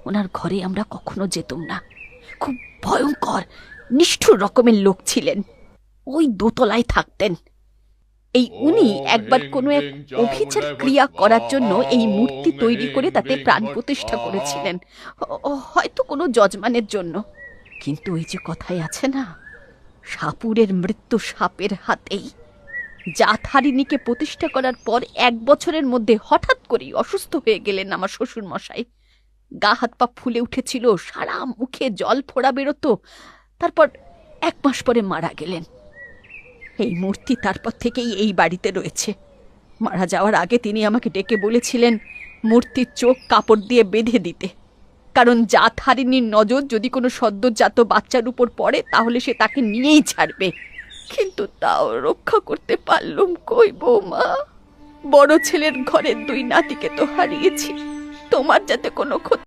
ওনার ঘরে আমরা কখনো যেতাম না। খুব ভয়ঙ্কর নিষ্ঠুর রকমের লোক ছিলেন। ওই দোতলায় থাকতেন। এই উনি একবার কোনো এক অভিচার ক্রিয়া করার জন্য এই মূর্তি তৈরি করে তাতে প্রাণ প্রতিষ্ঠা করেছিলেন, হয়তো কোনো যজমানের জন্য। কিন্তু ওই যে কথাই আছে না, সাপুরের মৃত্যু সাপের হাতেই। জাতহারিণীকে প্রতিষ্ঠা করার পর 1 বছরের মধ্যে হঠাৎ করেই অসুস্থ হয়ে গেলেন আমার শ্বশুর মশাই। গা হাত পা ফুলে উঠেছিল, সারা মুখে জল ফোড়া বেরোতো। তারপর 1 মাস পরে মারা গেলেন। এই মূর্তি তারপর থেকেই এই বাড়িতে রয়েছে। মারা যাওয়ার আগে তিনি আমাকে ডেকে বলেছিলেন মূর্তির চোখ কাপড় দিয়ে বেঁধে দিতে, কারণ জাতহারিণীর নজর যদি কোনো সদ্যজাত বাচ্চার উপর পড়ে তাহলে সে তাকে নিয়েই ছাড়বে। কিন্তু তাও রক্ষা করতে পারলুম কই বৌমা। বড় ছেলের ঘরের 2 নাতিকে তো হারিয়েছি। তোমার যাতে কোনো ক্ষতি